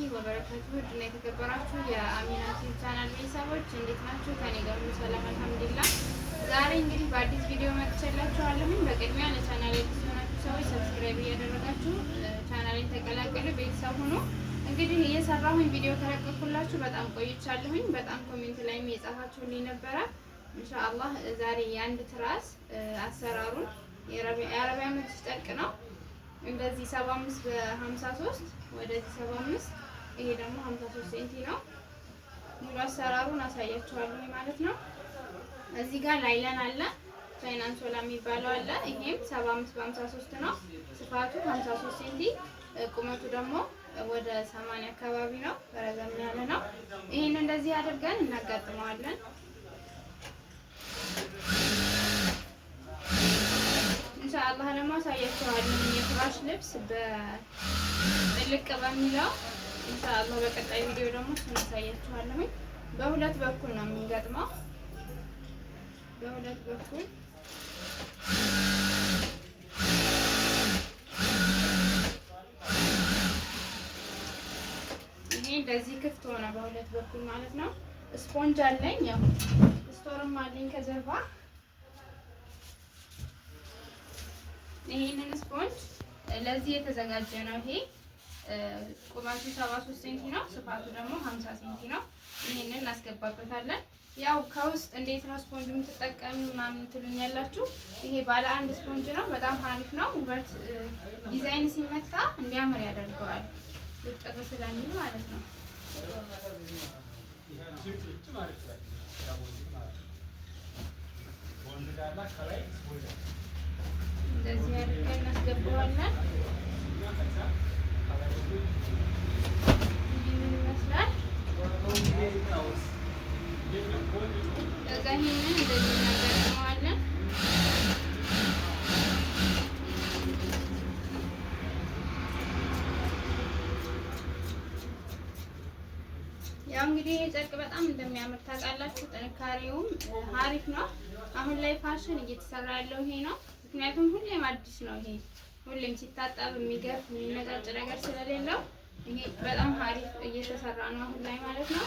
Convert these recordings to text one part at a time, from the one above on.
ወበረካቱሁ ውድና የተከበራችሁ የአሚና ቲዩብ ቻናል ቤተሰቦች እንዴት ናችሁ? ከኔ ጋር ሁሉ ሰላም አልሐምዱሊላህ። ዛሬ እንግዲህ በአዲስ ቪዲዮ መጥቻላችኋለሁ። በቅድሚያ ለቻናሌ አዲስ የሆናችሁ ሰዎች ሰብስክራይብ እያደረጋችሁ ቻናሌን ተቀላቀሉ፣ ቤተሰብ ሁኑ። እንግዲህ እየሰራሁኝ ቪዲዮ ከለቀኩላችሁ በጣም ቆይቻለሁኝ። በጣም ኮሜንት ላይም የጻፋችሁልኝ ነበረ። ኢንሻአላህ ዛሬ የአንድ ትራስ አሰራሩን የአረቢያ መጅሊስ ጨርቅ ነው። እንደዚህ 75 በ53 ወደዚህ 75 ይሄ ደግሞ 53 ሴንቲ ነው። ሙሉ አሰራሩን አሳያችኋለሁ ማለት ነው። እዚህ ጋር ላይለን አለ፣ ቻይና አንሶላ የሚባለው አለ። ይሄም 75 በ53 ነው። ስፋቱ 53 ሴንቲ፣ ቁመቱ ደግሞ ወደ 80 አካባቢ ነው። ረዘም ያለ ነው። ይሄን እንደዚህ አድርገን እናጋጥመዋለን። ኢንሻአላህ ለማሳያችኋለሁ የፍራሽ ልብስ በጥልቅ በሚለው ኢንሻአላህ በቀጣይ ቪዲዮ ደግሞ እናሳያችኋለሁ። በሁለት በኩል ነው የሚገጥመው። በሁለት በኩል ይሄ እንደዚህ ክፍት ሆነ በሁለት በኩል ማለት ነው። ስፖንጅ አለኝ፣ ያው ስቶርም አለኝ ከጀርባ። ይሄንን ስፖንጅ ለዚህ የተዘጋጀ ነው። ይሄ ቁመቱ 73 ሴንቲ ነው፣ ስፋቱ ደግሞ 50 ሴንቲ ነው። ይሄንን እናስገባበታለን። ያው ከውስጥ እንዴት ነው ስፖንጅ የምትጠቀሙ ምናምን ትሉኛላችሁ። ይሄ ባለ አንድ ስፖንጅ ነው። በጣም አሪፍ ነው። ውበት ዲዛይን ሲመጣ እንዲያምር ያደርገዋል። ልጥፍ ስለሚል ማለት ነው። እንደዚህ አድርገን እናስገባዋለን። ምን ይመስላል? ከዛ ይሄንን እንደዚህ እናደርገዋለን። ያው እንግዲህ ይሄ ጨርቅ በጣም እንደሚያምር ታውቃላችሁ። ጥንካሬውም አሪፍ ነው። አሁን ላይ ፋሽን እየተሰራ ያለው ይሄ ነው። ምክንያቱም ሁሌም አዲስ ነው። ይሄ ሁሌም ሲታጠብ የሚገፍ የሚነጫጭ ነገር ስለሌለው ይሄ በጣም አሪፍ እየተሰራ ነው አሁን ላይ ማለት ነው።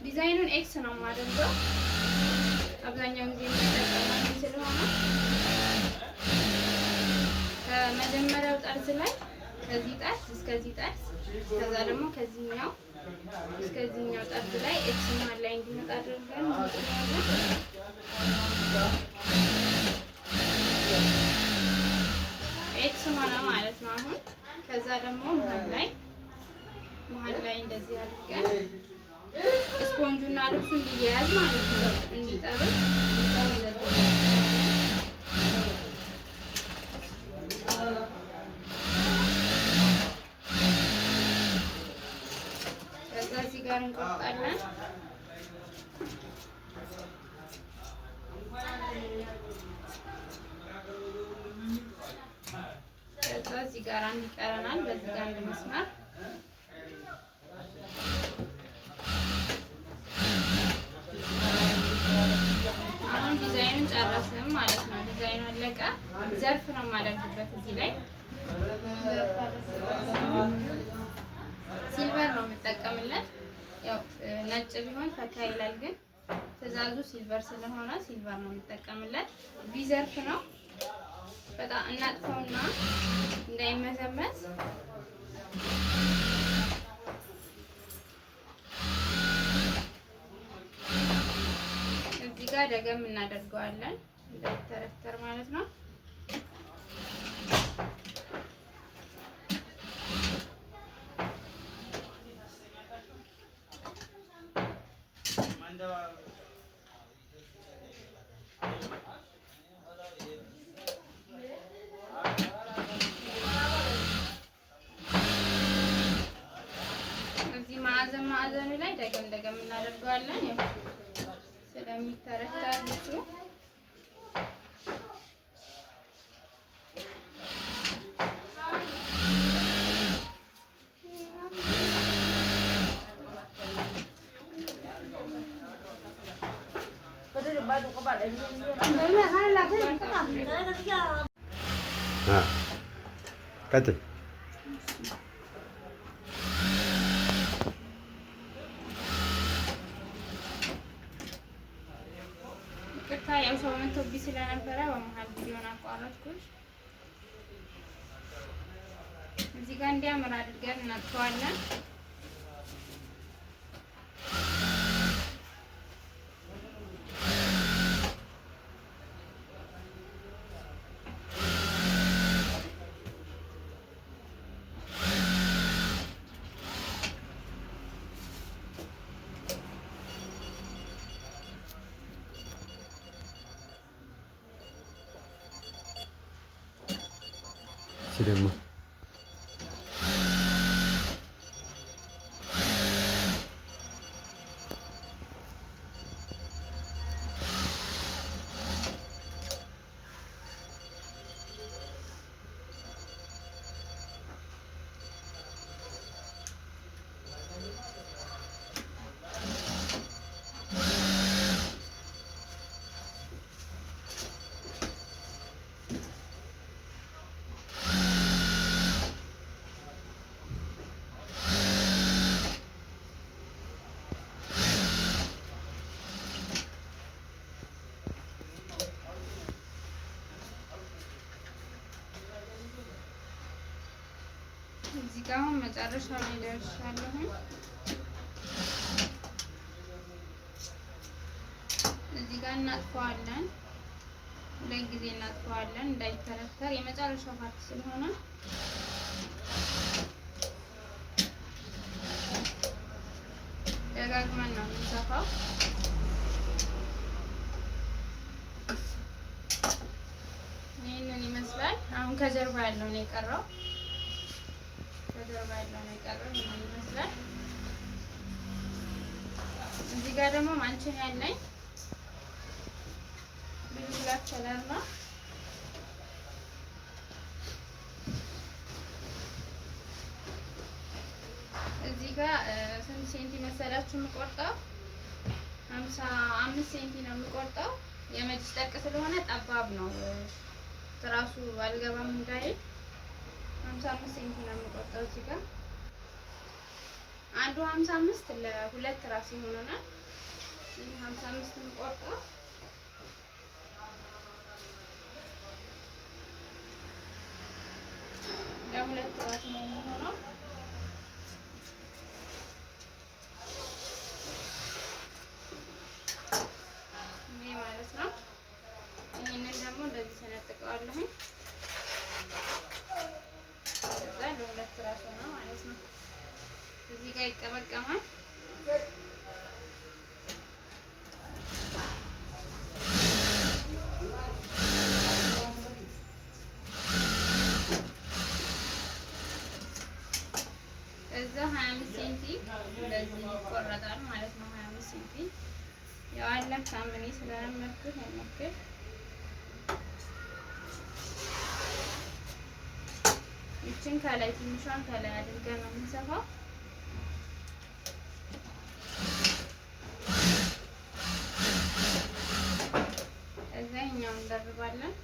ዲዛይኑን ኤክስ ነው የማደርገው አብዛኛው ጊዜ የሚጠቀመው ስለሆነ ከመጀመሪያው ጠርዝ ላይ ከዚህ ጠርዝ እስከዚህ ጠርዝ ከዛ ደግሞ ከዚህኛው እስከዚህኛው ጠርዝ ላይ ኤክስ መሀል ላይ እንዲመጣ አድርገን ኤክስ ሆነ ማለት ነው። አሁን ከዛ ደግሞ መሀል ላይ እንደዚህ አድርገን ስፖንጁና ልብሱ እንዲያያዝ ማለት ነው፣ እንዲጠብቅ ከዛ እዚህ ጋር እንቆርጣለን። ከዛ እዚህ ጋር አንድ ይቀረናል። በዚህ ጋር አንድ መስመር አሁን ዲዛይኑን ጨረስን ማለት ነው። ዲዛይኑ አለቀ። ዘርፍ ነው የማደርግበት እዚህ ላይ ሲልቨር ነው የምጠቀምለት። ያው ነጭ ቢሆን ፈካ ይላል፣ ግን ትዕዛዙ ሲልቨር ስለሆነ ሲልቨር ነው የምጠቀምለት። ቢዘርፍ ነው። በጣም እናጥፈውና እንዳይመዘመዝ እዚህ ጋር ደገም እናደርገዋለን እንዳይተረተር ማለት ነው። ማዕዘኑ ላይ ደገም እናደርገዋለን። ያው ስለሚተረተር ልብሱ ቀጥል ያው ሰው መጥቶብኝ ስለነበረ በመሀል ቪዲዮን አቋረጥኩት። እዚህ ጋር እንዲያምር አድርገን እናጥፈዋለን። ደግሞ እዚህ ጋር አሁን መጨረሻ ላይ ደርሻለሁ። እዚህ ጋር እናጥፈዋለን። ሁለት ጊዜ እናጥፈዋለን እንዳይተረተር የመጨረሻው ፓርት ስለሆነ ደጋግመን ነው የምንሰፋው። ይህንን ይመስላል። አሁን ከጀርባ ያለው ነው የቀረው። ይህንን ይመስላል። እዚህ ጋር ደግሞ ማንችን ያለኝ ብላክ ከለር ነው። እዚህ ጋር ስንት ሴንቲ መሰላችሁ የምቆርጠው? 55 ሴንቲ ነው የምቆርጠው። የመጅ ጠቅ ስለሆነ ጠባብ ነው ትራሱ አልገባም እንዳይል 55 ሴንቲ ነው የምቆርጠው። እዚህ ጋር አንዱ 55 ለሁለት ራስ ይሆናል። 55 የምቆርጠው ለሁለት ራስ ነው የሚሆነው። ይሄ ማለት ነው። ይሄንን ደግሞ እንደዚህ ሰነጥቀዋለሁ። ከዛ ለሁለት ራስ ነው ማለት ነው። እዚህ ጋር ይቀመቀማል። እዛ 25 ሴንቲ እንደዚህ ይቆረጣል ማለት ነው። 25 ሴንቲ ያው አለም ሳምኒ ስለለመድኩት ያመክል ይችን ከላይ ትንሿን ከላይ አድርገን ነው የምንሰፋው። እዛኛውን እንደርባለን።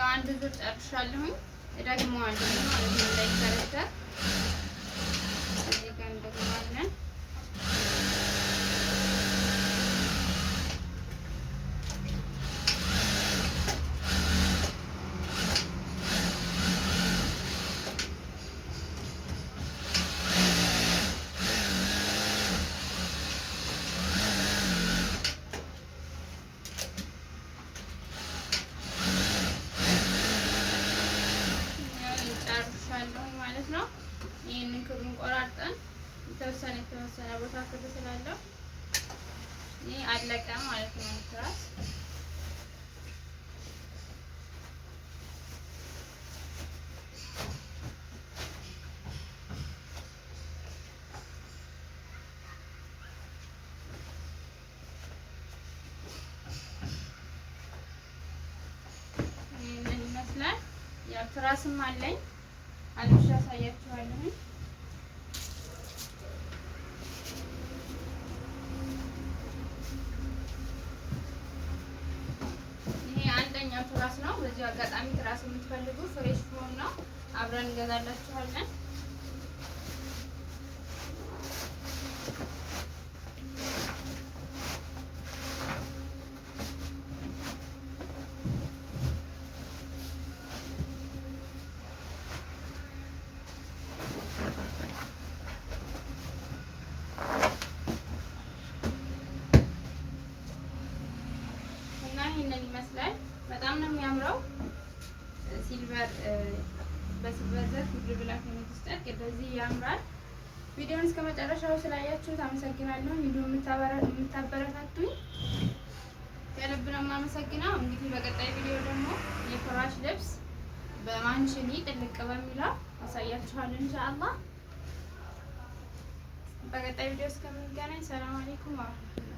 አንድ ዙር ጨርሻለሁኝ። ደግመዋለሁ ማለት ነው እንዳይከረከር። እዚህ ጋር እንደግመዋለን። የተወሰነ ቦታ ክብ ስላለው ይሄ አለቀ ማለት ነው። ትራስ ይሄንን ይመስላል። ያው ትራስም አለኝ አልብሻ ያሳያችኋለሁ። ትራስ ነው። በዚህ አጋጣሚ ትራስ የምትፈልጉ ፍሬሽ ፎም ነው አብረን እንገዛላችኋለን። እና ይሄንን ይመስላል። በጣም ነው የሚያምረው። ሲልቨር በሲልቨር ዘርፍ ብላክ የምትስጠቅ እንደዚህ ያምራል። ቪዲዮውን እስከ መጨረሻው ስላያችሁት አመሰግናለሁ። ቪዲዮ የምታበረታቱኝ ከልብ ነው የማመሰግነው። እንግዲህ በቀጣይ ቪዲዮ ደግሞ የፍራሽ ልብስ በማንሽኒ ጥልቅ በሚለው አሳያችኋለሁ ኢንሻአላህ። በቀጣይ ቪዲዮ እስከምንገናኝ ሰላም አለይኩም ወራህመቱላህ።